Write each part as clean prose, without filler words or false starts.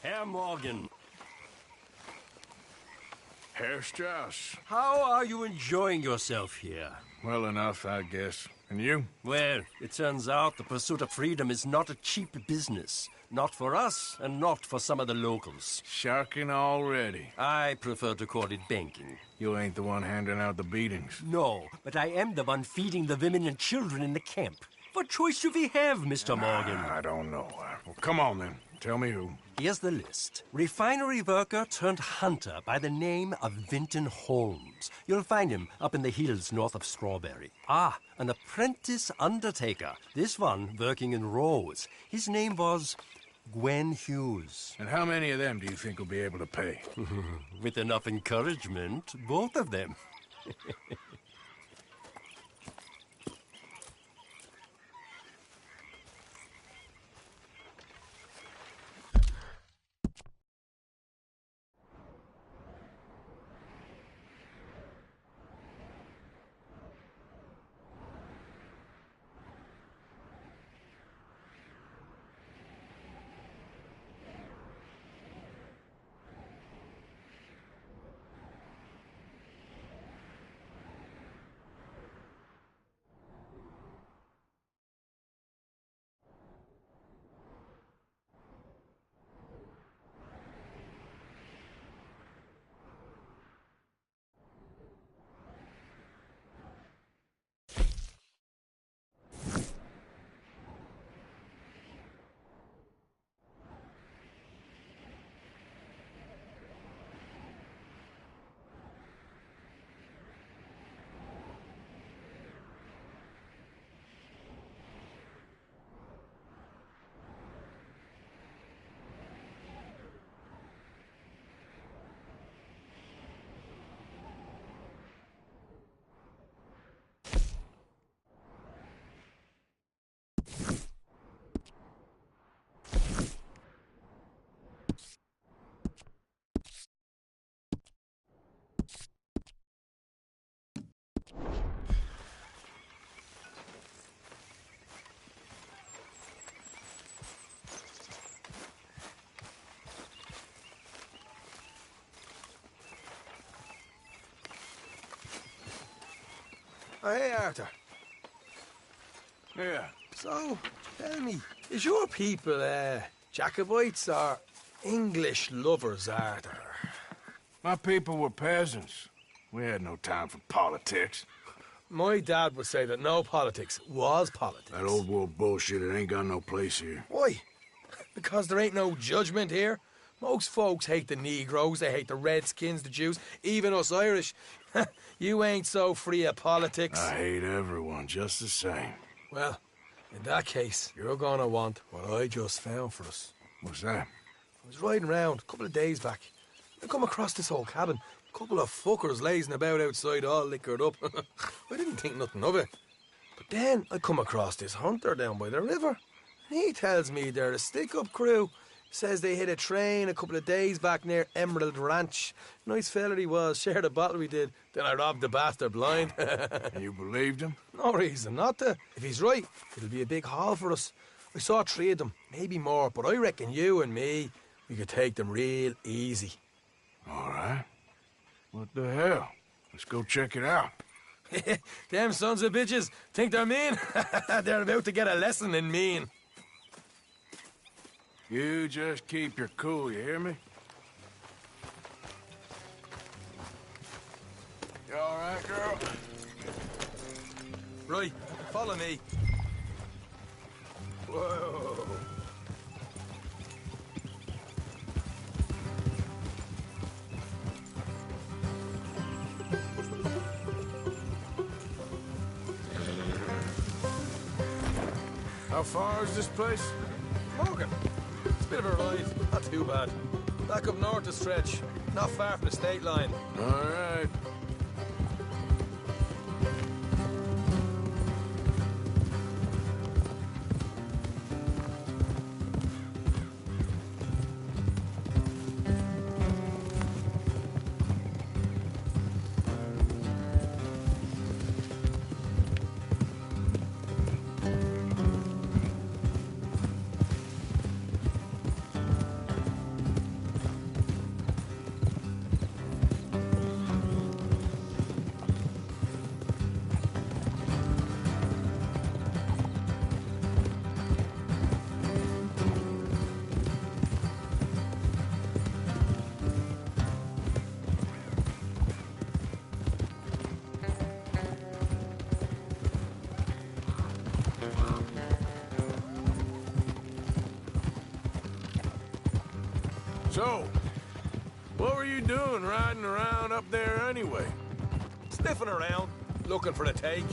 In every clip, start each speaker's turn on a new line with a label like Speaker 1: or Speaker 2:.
Speaker 1: Herr Morgan.
Speaker 2: Herr Strauss.
Speaker 1: How are you enjoying yourself here?
Speaker 2: Well enough, I guess. And you?
Speaker 1: Well, it turns out the pursuit of freedom is not a cheap business. Not for us, and not for some of the locals.
Speaker 2: Sharking already.
Speaker 1: I prefer to call it banking.
Speaker 2: You ain't the one handing out the beatings.
Speaker 1: No, but I am the one feeding the women and children in the camp. What choice do we have, Mr. Morgan?
Speaker 2: I don't know. Well, come on then. Tell me who.
Speaker 1: Here's the list. Refinery worker turned hunter by the name of Vinton Holmes. You'll find him up in the hills north of Strawberry. Ah, an apprentice undertaker. This one working in Rose. His name was Gwen Hughes.
Speaker 2: And how many of them do you think will be able to pay?
Speaker 1: With enough encouragement, both of them.
Speaker 3: Oh, hey, Arthur.
Speaker 2: Yeah.
Speaker 3: So, tell me, is your people, Jacobites or English lovers, Arthur?
Speaker 2: My people were peasants. We had no time for politics.
Speaker 3: My dad would say that no politics was politics.
Speaker 2: That old world bullshit, it ain't got no place here.
Speaker 3: Why? Because there ain't no judgment here. Most folks hate the Negroes, they hate the Redskins, the Jews, even us Irish. You ain't so free of politics.
Speaker 2: I hate everyone just the same.
Speaker 3: Well, in that case, you're gonna want what I just found for us.
Speaker 2: What's that?
Speaker 3: I was riding around a couple of days back. I come across this old cabin. A couple of fuckers lazing about outside all liquored up. I didn't think nothing of it. But then I come across this hunter down by the river. And he tells me they're a stick-up crew. Says they hit a train a couple of days back near Emerald Ranch. Nice fella he was, shared a bottle we did. Then I robbed the bastard blind.
Speaker 2: You believed him?
Speaker 3: No reason not to. If he's right, it'll be a big haul for us. I saw 3 of them, maybe more, but I reckon you and me, we could take them real easy.
Speaker 2: All right. What the hell? Let's go check it out.
Speaker 3: Them sons of bitches think they're mean. They're about to get a lesson in mean.
Speaker 2: You just keep your cool, you hear me? You all right, girl?
Speaker 3: Right, follow me.
Speaker 2: Whoa. How far is this place?
Speaker 3: Morgan. It's a bit of a ride. Not too bad. Back up north a stretch. Not far from the state line.
Speaker 2: All right. So, what were you doing riding around up there anyway?
Speaker 3: Sniffing around, looking for a take.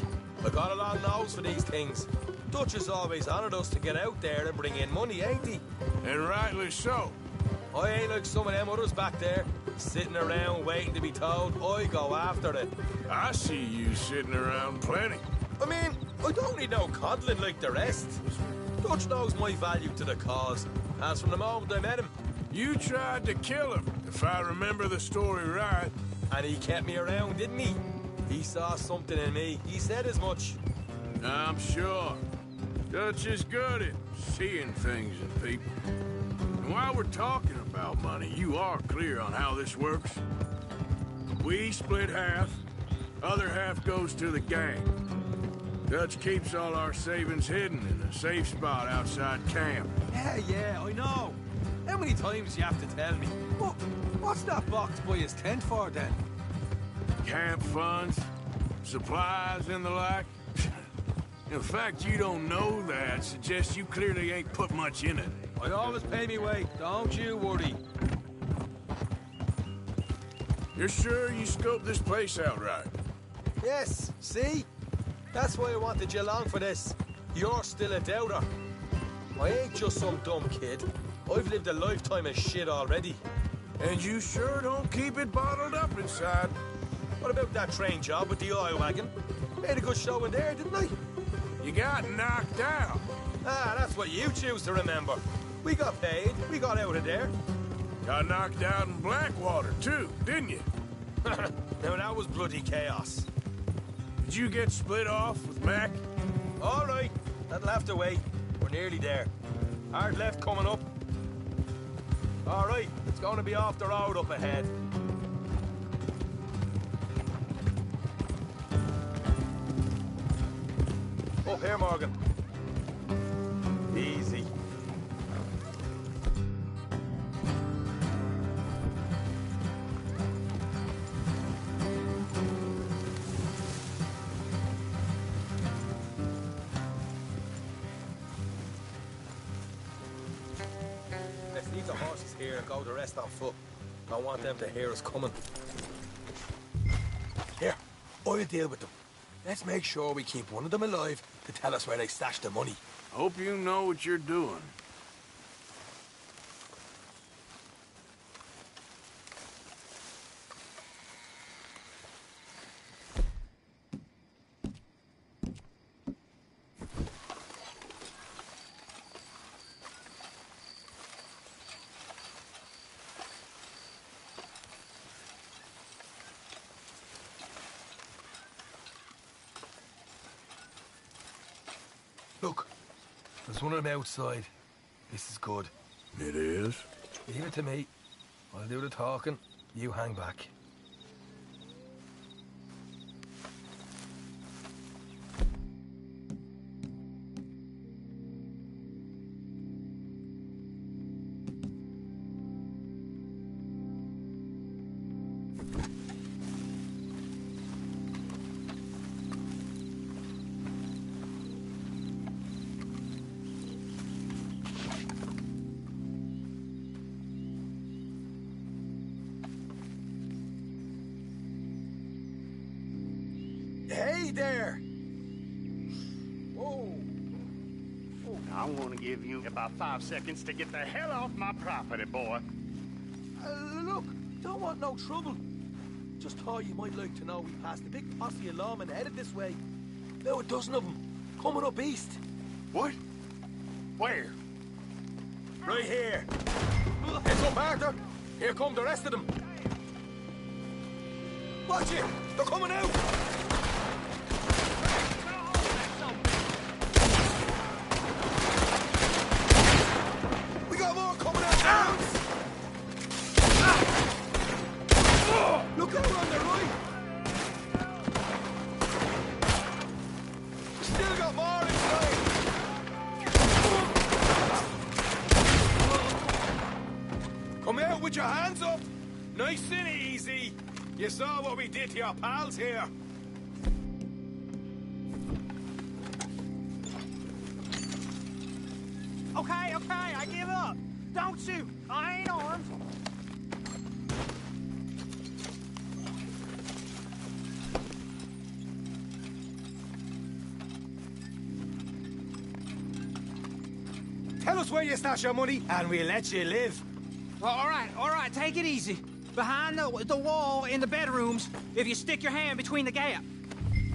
Speaker 3: I got a long nose for these things. Dutch has always honoured us to get out there and bring in money, ain't he?
Speaker 2: And rightly so.
Speaker 3: I ain't like some of them others back there, sitting around waiting to be told I go after it.
Speaker 2: I see you sitting around plenty.
Speaker 3: I mean, I don't need no coddling like the rest. Dutch knows my value to the cause, as from the moment I met him.
Speaker 2: You tried to kill him, if I remember the story right.
Speaker 3: And he kept me around, didn't he? He saw something in me. He said as much.
Speaker 2: I'm sure. Dutch is good at seeing things in people. And while we're talking about money, you are clear on how this works? We split half, other half goes to the gang. Dutch keeps all our savings hidden in a safe spot outside camp.
Speaker 4: Yeah, I know. How many times you have to tell me? What's that box by his tent for, then?
Speaker 2: Camp funds, supplies, and the like. The fact you don't know that suggests you clearly ain't put much in it.
Speaker 4: I always pay me way, don't you worry.
Speaker 2: You're sure you scoped this place out right?
Speaker 3: Yes, see? That's why I wanted you along for this. You're still a doubter. I ain't just some dumb kid. I've lived a lifetime of shit already.
Speaker 2: And you sure don't keep it bottled up inside.
Speaker 3: What about that train job with the oil wagon? Made a good show in there, didn't I?
Speaker 2: You got knocked out.
Speaker 3: Ah, that's what you choose to remember. We got paid. We got out of there.
Speaker 2: Got knocked out in Blackwater, too, didn't you?
Speaker 3: Now, that was bloody chaos.
Speaker 2: Did you get split off with Mac?
Speaker 3: All right. That'll have to wait. We're nearly there. Hard left coming up. All right. It's going to be off the road up ahead. Up here, Morgan. Easy. Let's leave the horses here and go the rest on foot. Don't want them to hear us coming. Here, I'll deal with them. Let's make sure we keep one of them alive to tell us where they stashed the money.
Speaker 2: Hope you know what you're doing.
Speaker 3: Look, there's one of them outside. This is good.
Speaker 2: It is?
Speaker 3: Leave it to me. I'll do the talking. You hang back. Hey there! Whoa!
Speaker 5: I want to give you about 5 seconds to get the hell off my property, boy.
Speaker 3: Look, don't want no trouble. Just thought you might like to know we passed a big posse of lawmen headed this way. About a dozen of them, coming up east.
Speaker 5: What? Where?
Speaker 3: Right here. Heads up, Arthur. Here come the rest of them. Watch it! They're coming out! We got more coming out! Look over on the right! We still got more inside! Come out with your hands up! Nice and easy! You saw what we did to your pals here.
Speaker 6: Okay, I give up. Don't shoot! I ain't armed!
Speaker 4: Tell us where you stash your money, and we'll let you live.
Speaker 6: All right, take it easy. Behind the wall in the bedrooms, if you stick your hand between the gap.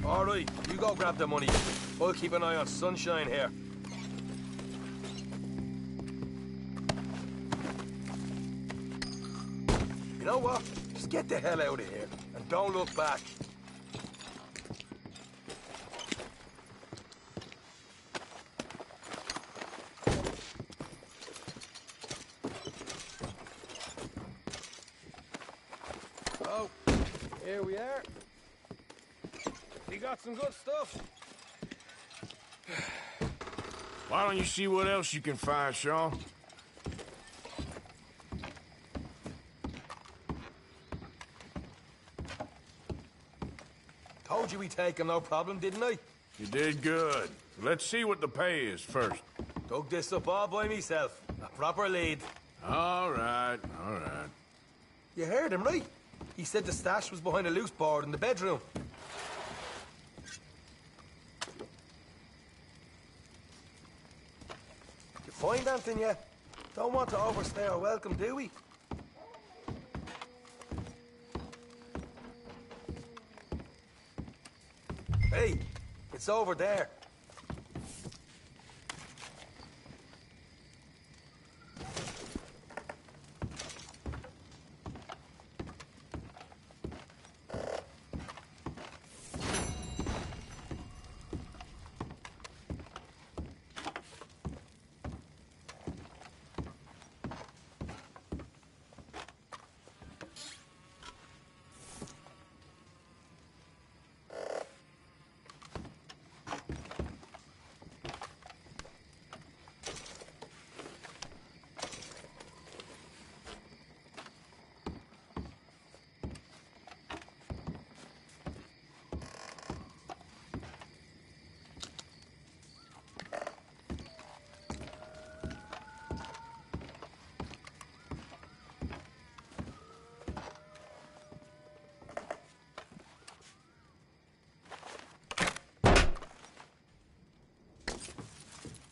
Speaker 3: All right, you go grab the money. I'll keep an eye on Sunshine here. You know what? Just get the hell out of here, and don't look back. Oh, here we are. We got some good stuff.
Speaker 2: Why don't you see what else you can find, Sean?
Speaker 3: Told you we'd take him, no problem, didn't I?
Speaker 2: You did good. Let's see what the pay is first.
Speaker 3: Dug this up all by myself. A proper lead.
Speaker 2: All right, all right.
Speaker 3: You heard him, right? He said the stash was behind a loose board in the bedroom. You find anything yet? Don't want to overstay our welcome, do we? Hey, it's over there.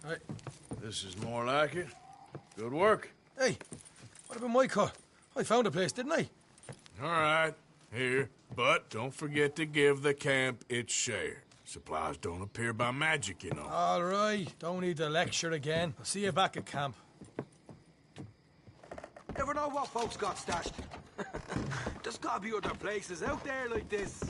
Speaker 3: Right.
Speaker 2: This is more like it. Good work.
Speaker 3: Hey, what about my car? I found a place, didn't I?
Speaker 2: All right, here. But don't forget to give the camp its share. Supplies don't appear by magic, you know.
Speaker 3: All right, don't need the lecture again. I'll see you back at camp.
Speaker 4: Never know what folks got stashed. There's gotta be other places out there like this.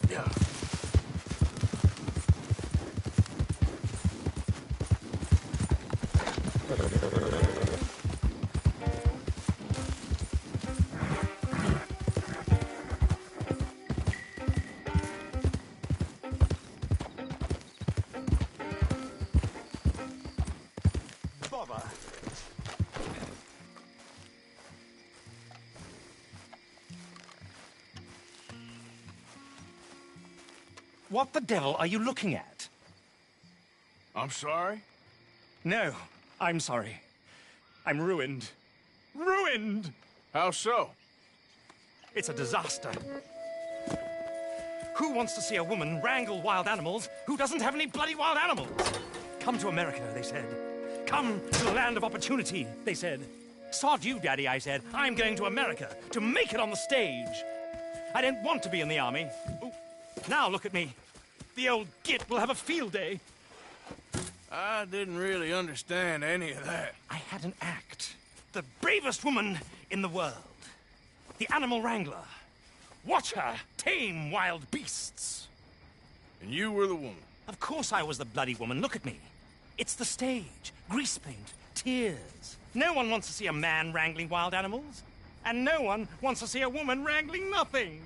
Speaker 2: Yeah.
Speaker 6: Bother. What the devil are you looking at?
Speaker 2: I'm sorry?
Speaker 6: No, I'm sorry. I'm ruined. Ruined!
Speaker 2: How so?
Speaker 7: It's a disaster. Who wants to see a woman wrangle wild animals who doesn't have any bloody wild animals? Come to America, they said. Come to the land of opportunity, they said. Sod you, Daddy, I said. I'm going to America to make it on the stage. I don't want to be in the army. Ooh. Now look at me. The old git will have a field day.
Speaker 2: I didn't really understand any of that.
Speaker 7: I had an act. The bravest woman in the world. The animal wrangler. Watch her tame wild beasts.
Speaker 2: And you were the woman.
Speaker 7: Of course I was the bloody woman. Look at me. It's the stage. Grease paint. Tears. No one wants to see a man wrangling wild animals. And no one wants to see a woman wrangling nothing.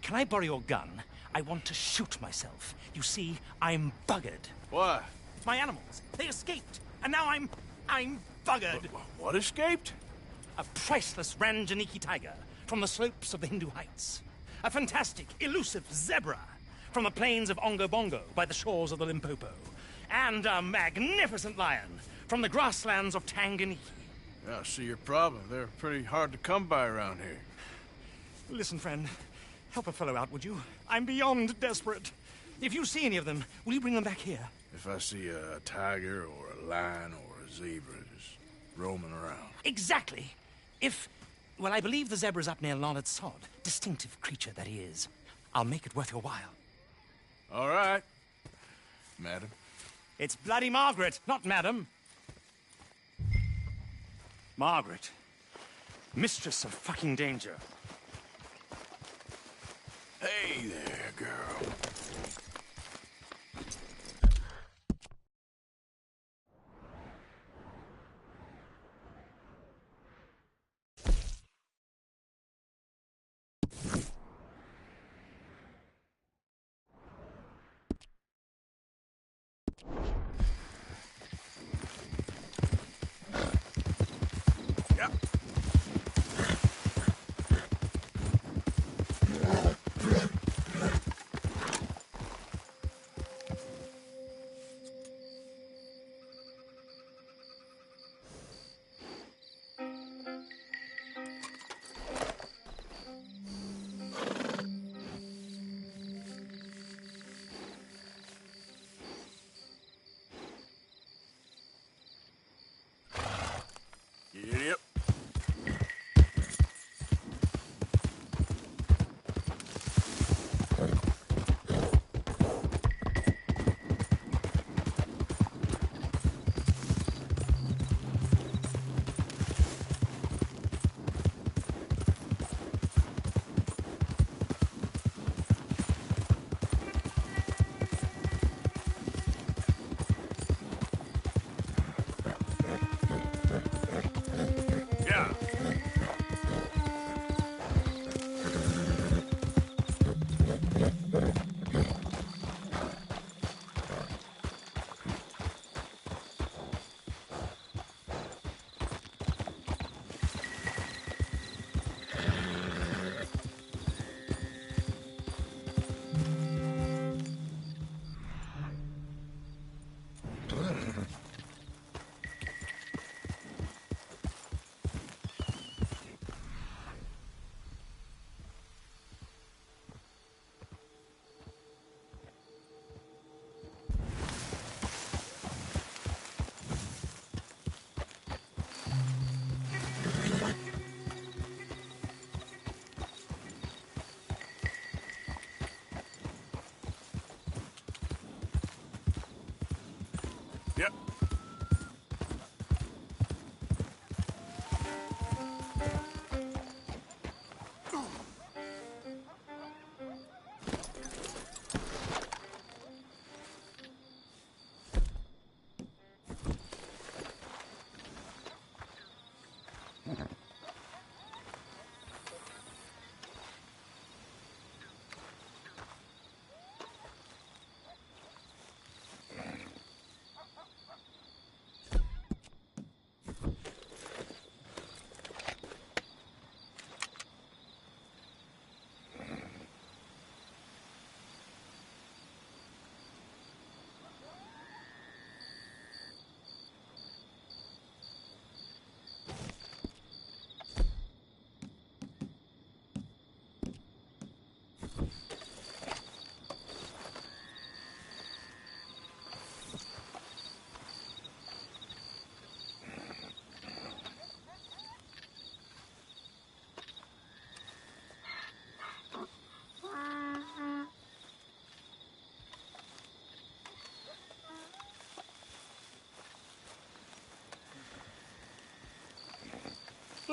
Speaker 7: Can I borrow your gun? I want to shoot myself. You see, I'm buggered.
Speaker 2: Why?
Speaker 7: My animals. They escaped. And now I'm buggered.
Speaker 2: What escaped?
Speaker 7: A priceless Ranjaniki tiger from the slopes of the Hindu Heights. A fantastic, elusive zebra from the plains of Ongo Bongo by the shores of the Limpopo. And a magnificent lion from the grasslands of Tanganyika.
Speaker 2: Yeah, I see your problem. They're pretty hard to come by around here.
Speaker 7: Listen, friend. Help a fellow out, would you? I'm beyond desperate. If you see any of them, will you bring them back here?
Speaker 2: If I see a tiger or a lion or a zebra just roaming around.
Speaker 7: Exactly. Well, I believe the zebra's up near Lonnet Sod. Distinctive creature that he is. I'll make it worth your while.
Speaker 2: All right, madam.
Speaker 7: It's bloody Margaret, not madam. Margaret. Mistress of fucking danger.
Speaker 2: Hey there, girl.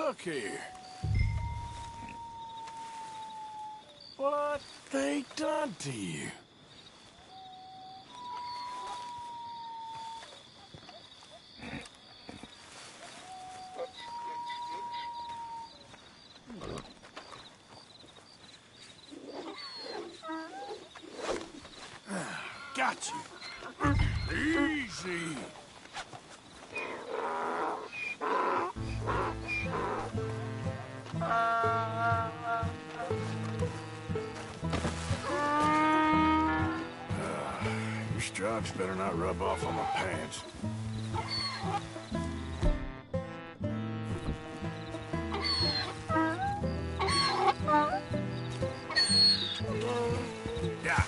Speaker 2: Look here. What they done to you? Got you. Easy. Your stripes better not rub off on my pants. Yeah.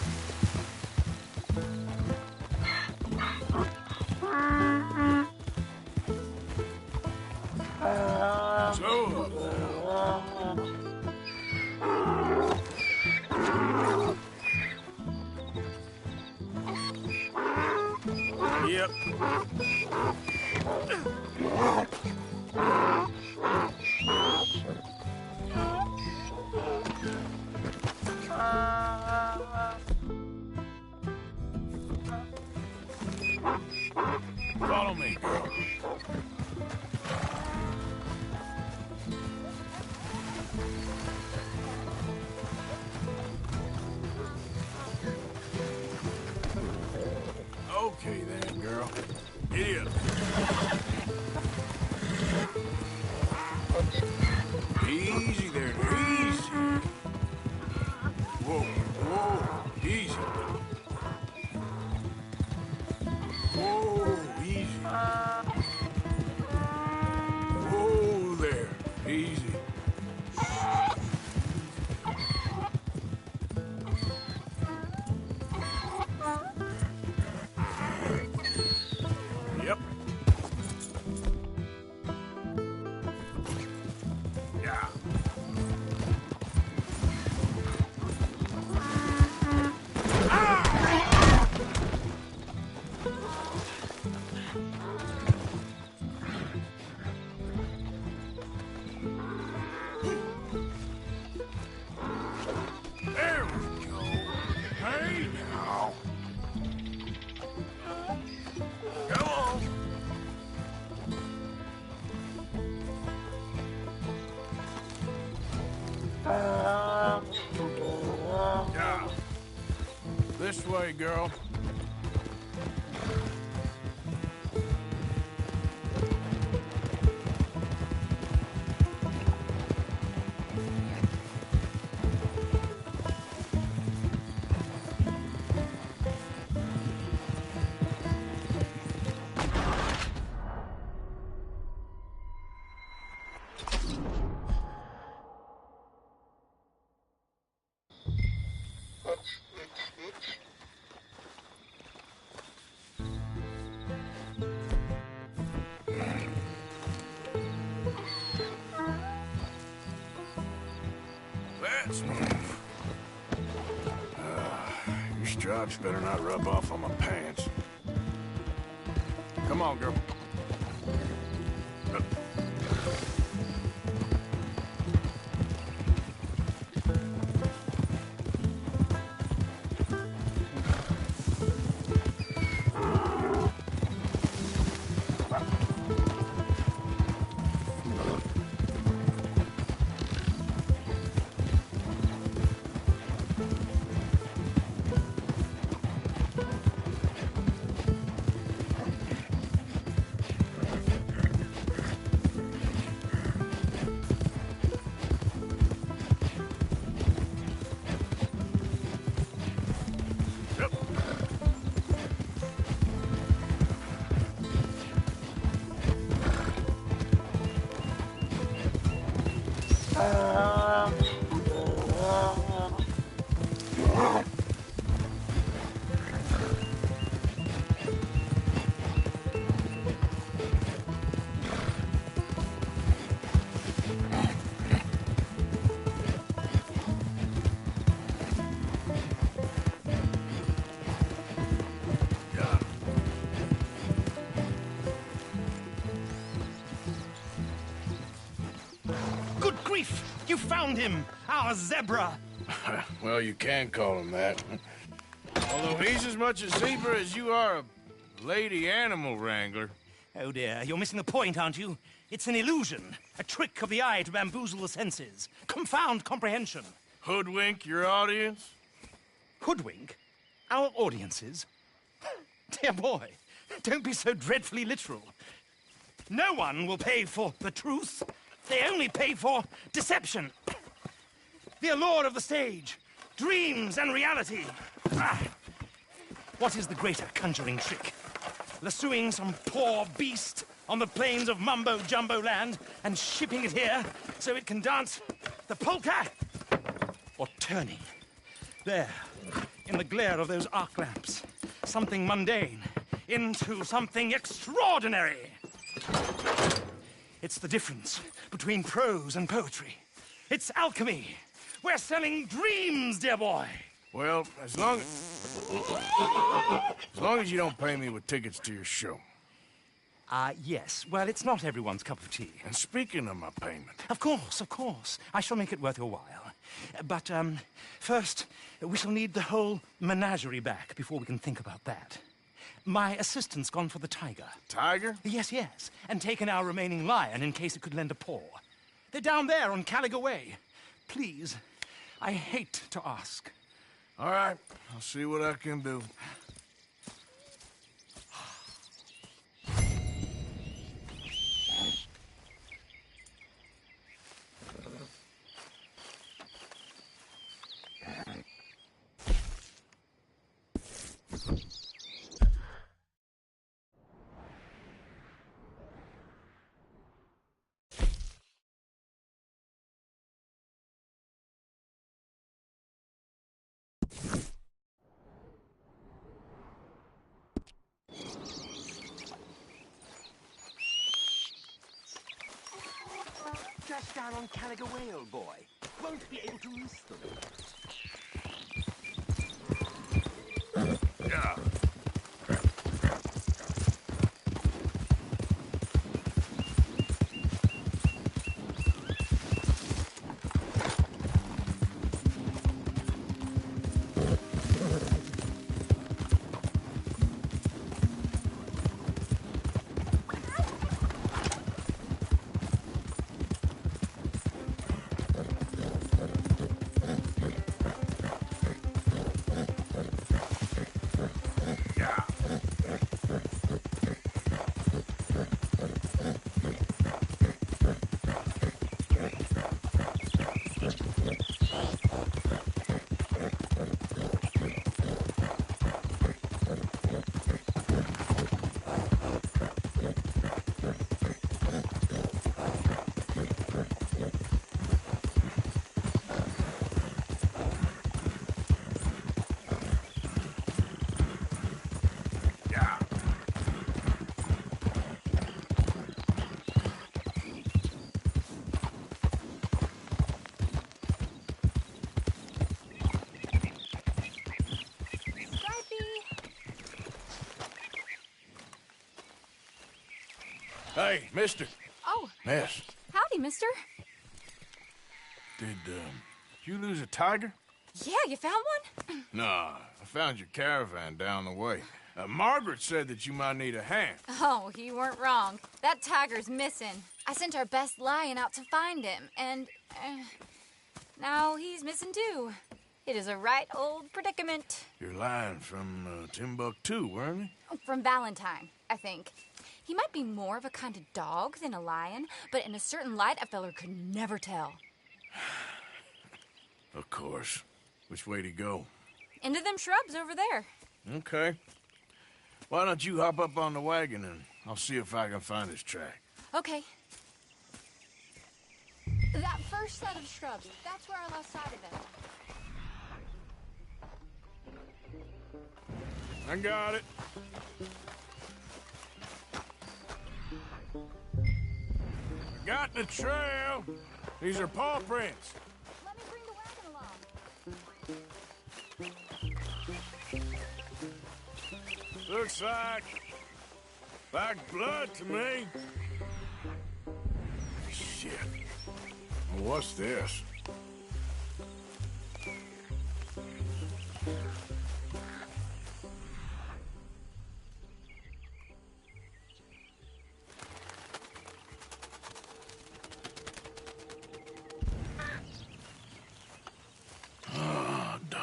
Speaker 2: So up now. Yep. Follow me, girl. Okay then, girl. Giddy up. Easy there, easy. Whoa, whoa, easy. Whoa, easy. Whoa there, easy. Yep. Yeah. There we go. Hey now. Come on. Yeah. This way, girl. Let's move. Your stripes better not rub off on my pants. Come on, girl.
Speaker 7: grief! You found him, our zebra!
Speaker 2: Well, you can call him that. Although he's as much a zebra as you are a lady animal wrangler.
Speaker 7: Oh dear, you're missing the point, aren't you? It's an illusion, a trick of the eye to bamboozle the senses, confound comprehension.
Speaker 2: Hoodwink your audience?
Speaker 7: Hoodwink? Our audiences? Dear boy, don't be so dreadfully literal. No one will pay for the truth. They only pay for deception. The allure of the stage, dreams and reality. Ah. What is the greater conjuring trick? Lassoing some poor beast on the plains of mumbo-jumbo land and shipping it here so it can dance the polka? Or turning, there, in the glare of those arc lamps, something mundane into something extraordinary? It's the difference between prose and poetry. It's alchemy. We're selling dreams, dear boy.
Speaker 2: Well, as long as you don't pay me with tickets to your show.
Speaker 7: Yes. Well, it's not everyone's cup of tea.
Speaker 2: And speaking of my payment...
Speaker 7: Of course, of course. I shall make it worth your while. But, first, we shall need the whole menagerie back before we can think about that. My assistant's gone for the tiger.
Speaker 2: Tiger?
Speaker 7: Yes, yes. And taken our remaining lion in case it could lend a paw. They're down there on Caliga Way. Please, I hate to ask.
Speaker 2: All right, I'll see what I can do.
Speaker 8: Just down on Caliga Way, old boy. Won't be able to miss them.
Speaker 2: Yeah. Hey, mister.
Speaker 9: Oh.
Speaker 2: Miss.
Speaker 9: Howdy, mister.
Speaker 2: Did you lose a tiger?
Speaker 9: Yeah, you found one?
Speaker 2: Nah, I found your caravan down the way. Margaret said that you might need a hand.
Speaker 9: Oh, you weren't wrong. That tiger's missing. I sent our best lion out to find him, and now he's missing too. It is a right old predicament.
Speaker 2: Your lion from Timbuktu, weren't he?
Speaker 9: From Valentine, I think. He might be more of a kind of dog than a lion, but in a certain light, a feller could never tell.
Speaker 2: Of course. Which way to go?
Speaker 9: Into them shrubs over there.
Speaker 2: Okay. Why don't you hop up on the wagon and I'll see if I can find his track.
Speaker 9: Okay. That first set of shrubs, that's where I lost sight of them.
Speaker 2: I got it. I got the trail. These are paw prints.
Speaker 9: Let me bring the wagon along.
Speaker 2: Looks like blood to me. Shit. What's this? Oh, darn.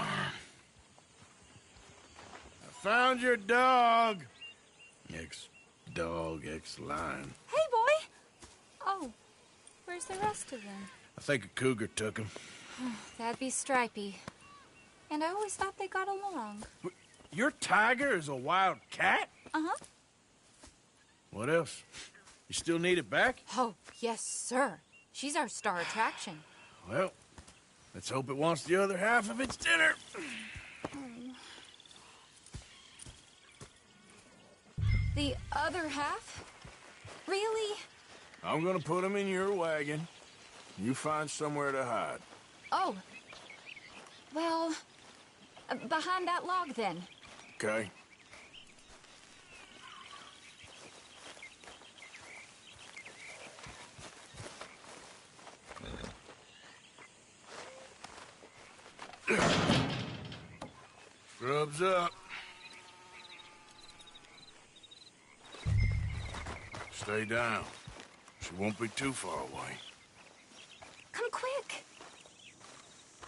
Speaker 2: I found your dog. Ex-dog, ex-lion.
Speaker 9: Hey, boy! Oh, where's the rest of them?
Speaker 2: I think a cougar took him.
Speaker 9: That'd be Stripey. And I always thought they got along.
Speaker 2: Your tiger is a wild cat?
Speaker 9: Uh-huh.
Speaker 2: What else? You still need it back?
Speaker 9: Oh, yes, sir. She's our star attraction.
Speaker 2: Well, let's hope it wants the other half of its dinner.
Speaker 9: The other half? Really?
Speaker 2: I'm gonna put him in your wagon. You find somewhere to hide.
Speaker 9: Oh. Well, behind that log, then.
Speaker 2: Okay. Scrubs up. Stay down. She won't be too far away.
Speaker 9: Come quick.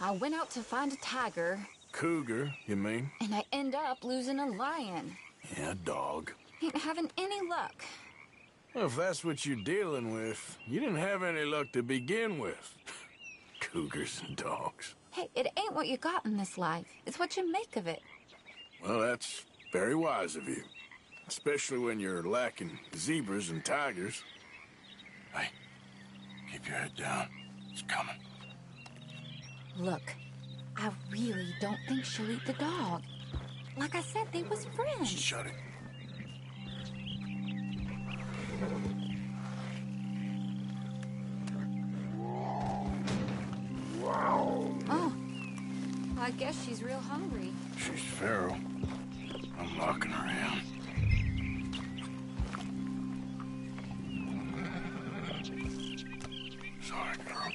Speaker 9: I went out to find a tiger.
Speaker 2: Cougar, you mean?
Speaker 9: And I end up losing a lion.
Speaker 2: Yeah, dog.
Speaker 9: Ain't having any luck.
Speaker 2: Well, if that's what you're dealing with, you didn't have any luck to begin with. Cougars and dogs.
Speaker 9: Hey, it ain't what you got in this life. It's what you make of it.
Speaker 2: Well, that's very wise of you. Especially when you're lacking zebras and tigers. Hey, keep your head down. It's coming.
Speaker 9: Look, I really don't think she'll eat the dog. Like I said, they was friends.
Speaker 2: Shut it.
Speaker 9: Oh, I guess she's real hungry.
Speaker 2: She's feral. I'm knocking her in. Sorry, girl.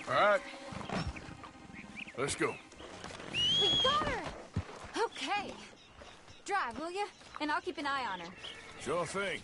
Speaker 2: All right. Let's go.
Speaker 9: We got her! Okay. Drive, will you? And I'll keep an eye on her.
Speaker 2: Sure thing.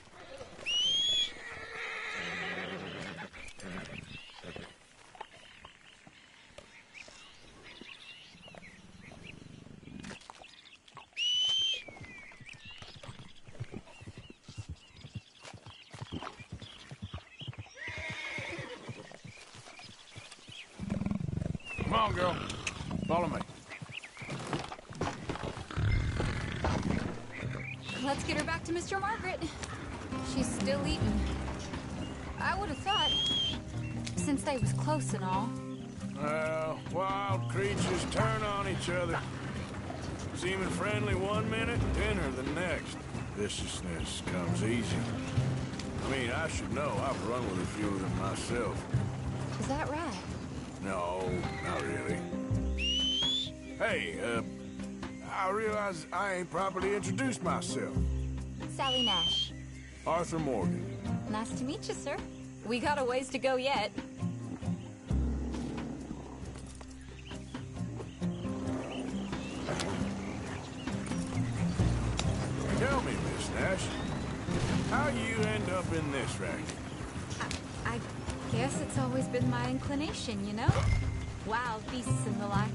Speaker 2: Come on, girl. Follow me.
Speaker 9: Let's get her back to Mr. Margaret. She's still eating. I would have thought, since they was close and all.
Speaker 2: Well, wild creatures turn on each other. Seeming friendly one minute, dinner the next. Viciousness comes easy. I mean, I should know. I've run with a few of them myself.
Speaker 9: Is that right?
Speaker 2: No, not really. Hey, I realize I ain't properly introduced myself.
Speaker 9: Sally Nash.
Speaker 2: Arthur Morgan.
Speaker 9: Nice to meet you, sir. We got a ways to go yet.
Speaker 2: Tell me, Miss Nash, how you end up in this racket?
Speaker 9: I guess it's always been my inclination, you know? Wild beasts and the like.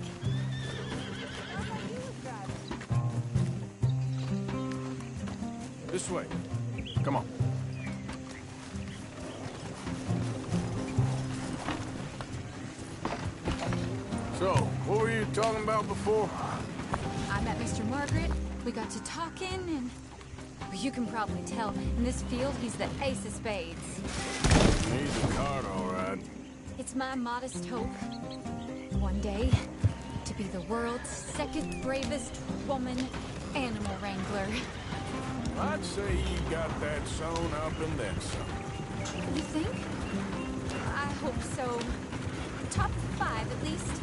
Speaker 2: This way. Come on. So, what were you talking about before?
Speaker 9: I met Mr. Margaret. We got to talking, and well, you can probably tell. In this field, he's the ace of spades.
Speaker 2: He's a card, all right.
Speaker 9: It's my modest hope, one day, to be the world's second bravest woman animal wrangler.
Speaker 2: I'd say you got that sewn up and then some.
Speaker 9: You think? I hope so. Top 5, at least.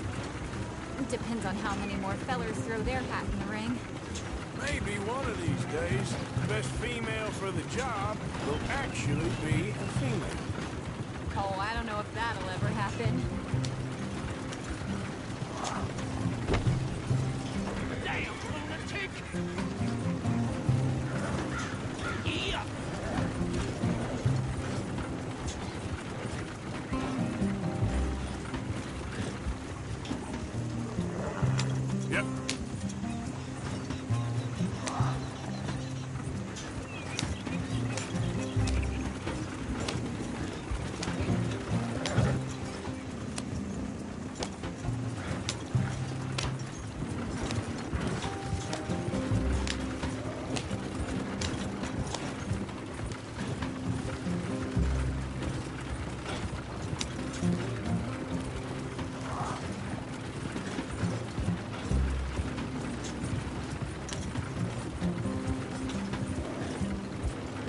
Speaker 9: Depends on how many more fellers throw their hat in the ring.
Speaker 2: Maybe one of these days, the best female for the job will actually be a female.
Speaker 9: Oh, I don't know if that'll ever happen.
Speaker 7: Damn lunatic! Yeah.
Speaker 2: Yep.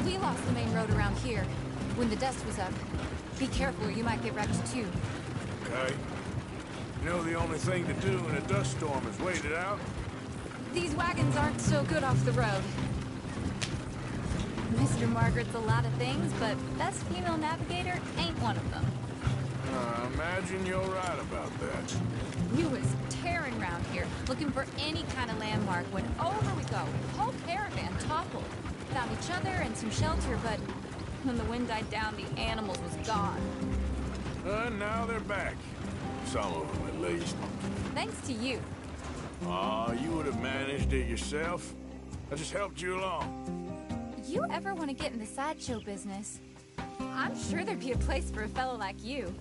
Speaker 9: We lost the main road around here when the dust was up. Be careful or you might get wrecked too.
Speaker 2: Okay. You know the only thing to do in a dust storm is wait it out?
Speaker 9: These wagons aren't so good off the road. Mr. Margaret's a lot of things, but best female navigator ain't one of them.
Speaker 2: I imagine you're right about that.
Speaker 9: We was tearing around here, looking for any kind of landmark when over we go. Whole caravan toppled. Found each other and some shelter, but when the wind died down, the animals was gone.
Speaker 2: Now they're back. Some of them, at least.
Speaker 9: Thanks to you.
Speaker 2: Aw, you would have managed it yourself. I just helped you along.
Speaker 9: You ever want to get in the sideshow business? I'm sure there'd be a place for a fellow like you.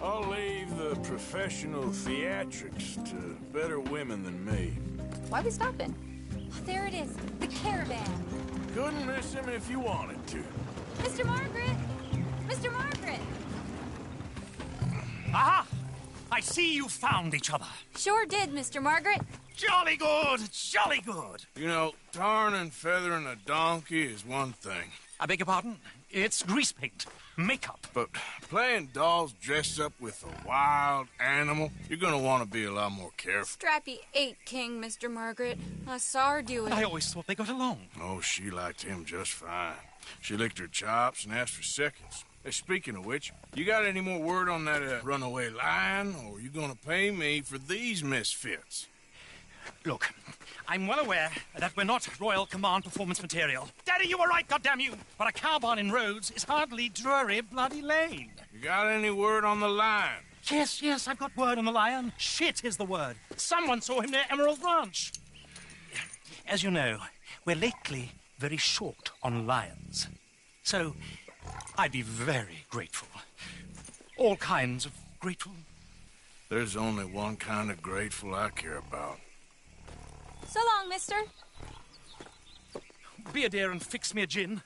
Speaker 2: I'll leave the professional theatrics to better women than me.
Speaker 9: Why we stopping? Oh, there it is, the caravan.
Speaker 2: Couldn't miss him if you wanted to.
Speaker 9: Mr. Margaret! Mr. Margaret!
Speaker 7: Aha! I see you found each other.
Speaker 9: Sure did, Mr. Margaret.
Speaker 7: Jolly good, jolly good.
Speaker 2: You know, tarring and feathering a donkey is one thing.
Speaker 7: I beg your pardon? It's grease paint, makeup.
Speaker 2: But playing dolls dressed up with a wild animal, you're gonna want to be a lot more careful.
Speaker 9: Strappy ate King, Mr. Margaret. I saw her do it.
Speaker 7: I always thought they got along.
Speaker 2: Oh, she liked him just fine. She licked her chops and asked for seconds. Hey, speaking of which, you got any more word on that runaway lion, or are you gonna pay me for these misfits?
Speaker 7: Look, I'm well aware that we're not Royal Command performance material. Daddy, you were right, goddammit you! But a cowbarn in Rhodes is hardly Drury Bloody Lane.
Speaker 2: You got any word on the lion?
Speaker 7: Yes, I've got word on the lion. Shit is the word. Someone saw him near Emerald Ranch. As you know, we're lately very short on lions. So, I'd be very grateful. All kinds of grateful.
Speaker 2: There's only one kind of grateful I care about.
Speaker 9: So long, mister.
Speaker 7: Be a dear and fix me a gin.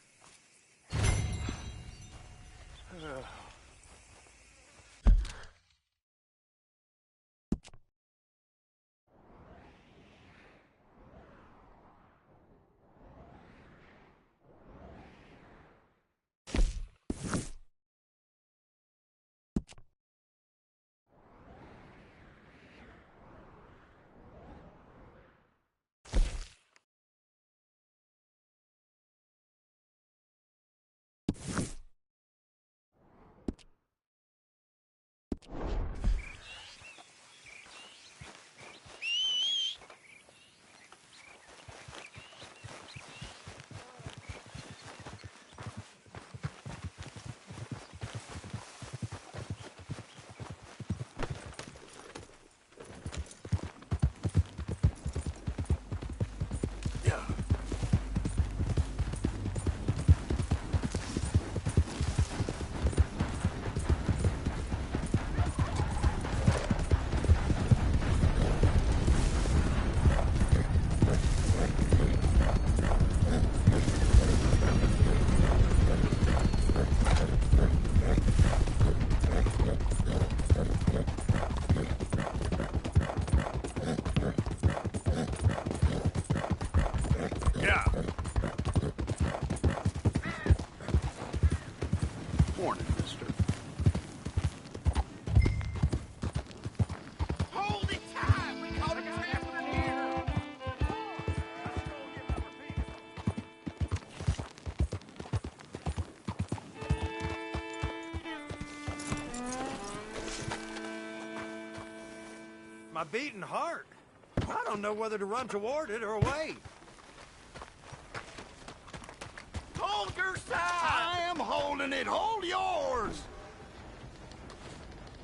Speaker 5: Morning, mister.
Speaker 6: Hold it tight! We caught a trapper here!
Speaker 10: a beating heart. I don't know whether to run toward it or away.
Speaker 5: Hold your side! I am holding it. Hold yours!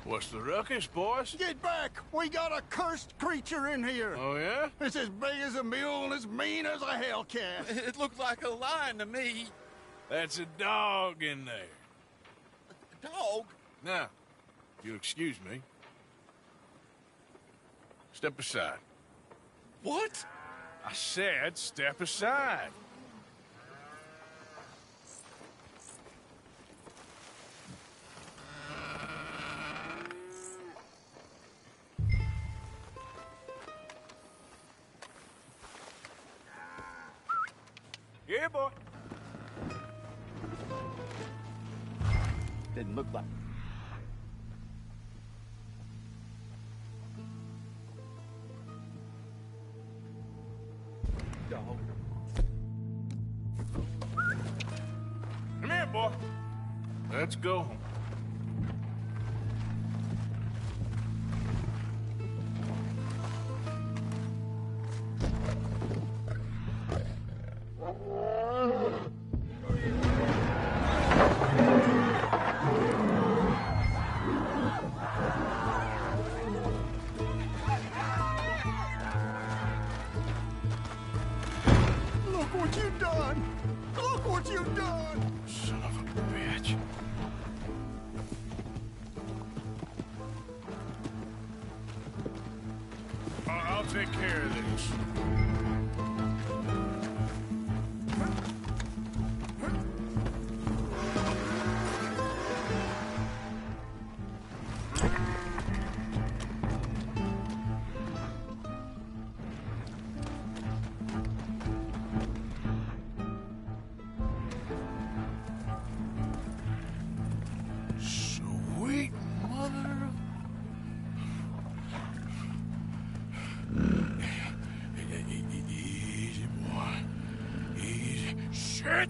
Speaker 2: What's the ruckus, boys?
Speaker 5: Get back! We got a cursed creature in here.
Speaker 2: Oh, yeah?
Speaker 5: It's as big as a mule and as mean as a hellcat.
Speaker 10: It looks like a lion to me.
Speaker 2: That's a dog in there.
Speaker 10: Dog?
Speaker 2: Now, you'll excuse me. Step aside.
Speaker 10: What?
Speaker 2: I said step aside. Yeah, boy.
Speaker 5: Didn't look like...
Speaker 10: Dog.
Speaker 2: Come here, boy. Let's go home.
Speaker 5: Look what you've done! Look what you've done!
Speaker 2: Son of a bitch. I'll take care of this. Sweet mother of... Easy, boy. Easy. Shit!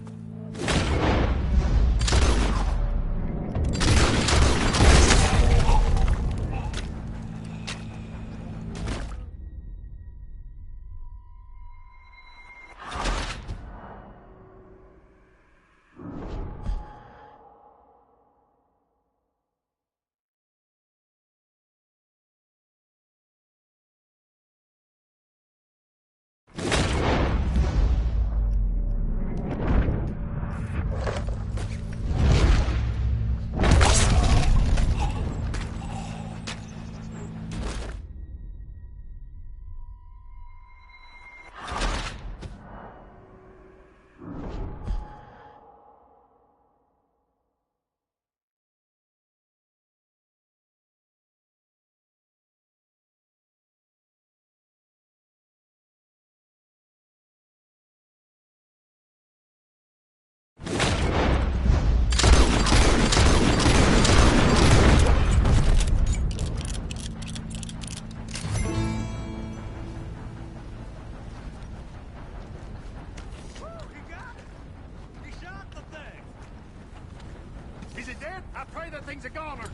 Speaker 5: Is it dead? I pray that thing's a goner.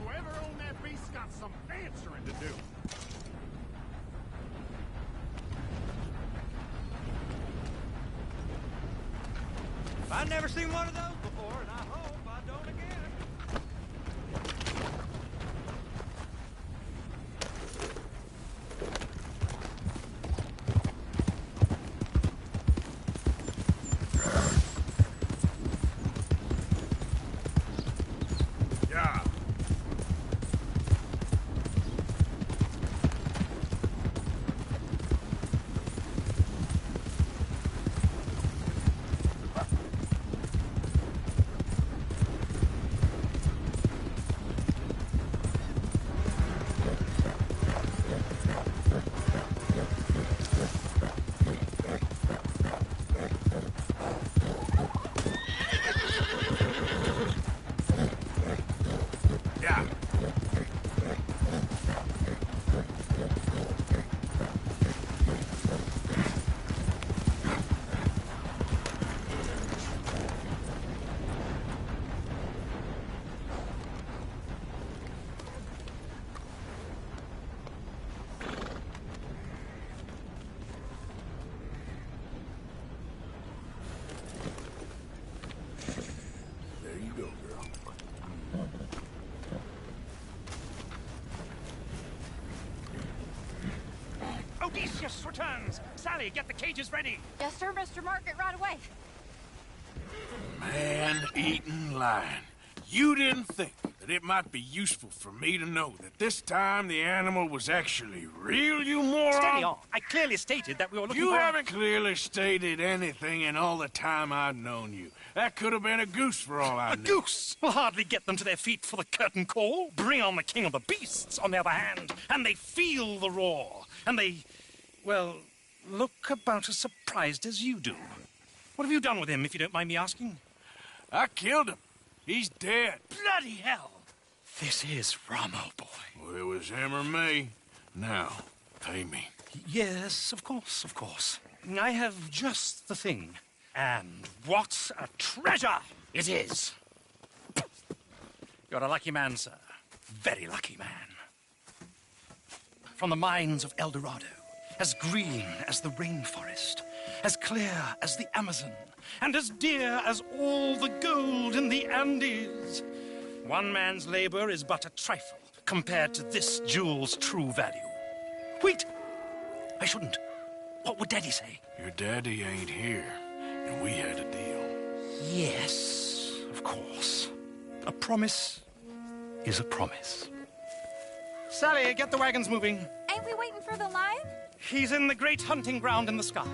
Speaker 5: Whoever owned that beast's got some answering to do.
Speaker 10: I've never seen one of those before, and I hope I don't again.
Speaker 2: Yeah.
Speaker 7: Yes, returns. Sally, get the cages ready.
Speaker 9: Yes, sir, Mr. Market, right away.
Speaker 2: Man-eating lion. You didn't think that it might be useful for me to know that this time the animal was actually real, you moron?
Speaker 7: Steady on. I clearly stated that we were looking for...
Speaker 2: You haven't clearly stated anything in all the time I've known you. That could have been a goose for all I knew.
Speaker 7: A goose will hardly get them to their feet for the curtain call. Bring on the king of the beasts, on the other hand, and they feel the roar. And they, well, look about as surprised as you do. What have you done with him, if you don't mind me asking?
Speaker 2: I killed him. He's dead.
Speaker 7: Bloody hell! This is Ramo, boy.
Speaker 2: Well, it was him or me. Now, pay me.
Speaker 7: Yes, of course, of course. I have just the thing. And what a treasure it is! You're a lucky man, sir. Very lucky man. From the mines of El Dorado, as green as the rainforest, as clear as the Amazon, and as dear as all the gold in the Andes. One man's labor is but a trifle compared to this jewel's true value. Wait! I shouldn't. What would Daddy say?
Speaker 2: Your daddy ain't here, and we had a deal.
Speaker 7: Yes, of course. A promise is a promise. Sally, get the wagons moving.
Speaker 9: Ain't we waiting for the lion?
Speaker 7: He's in the great hunting ground in the sky.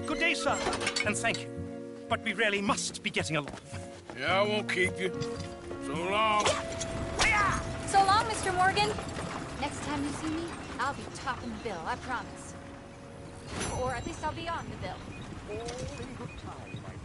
Speaker 7: Good day, sir, and thank you. But we really must be getting along.
Speaker 2: Yeah, I won't keep you. So long.
Speaker 9: So long, Mr. Morgan. Next time you see me, I'll be topping the bill, I promise. Or at least I'll be on the bill.
Speaker 8: All in good time, my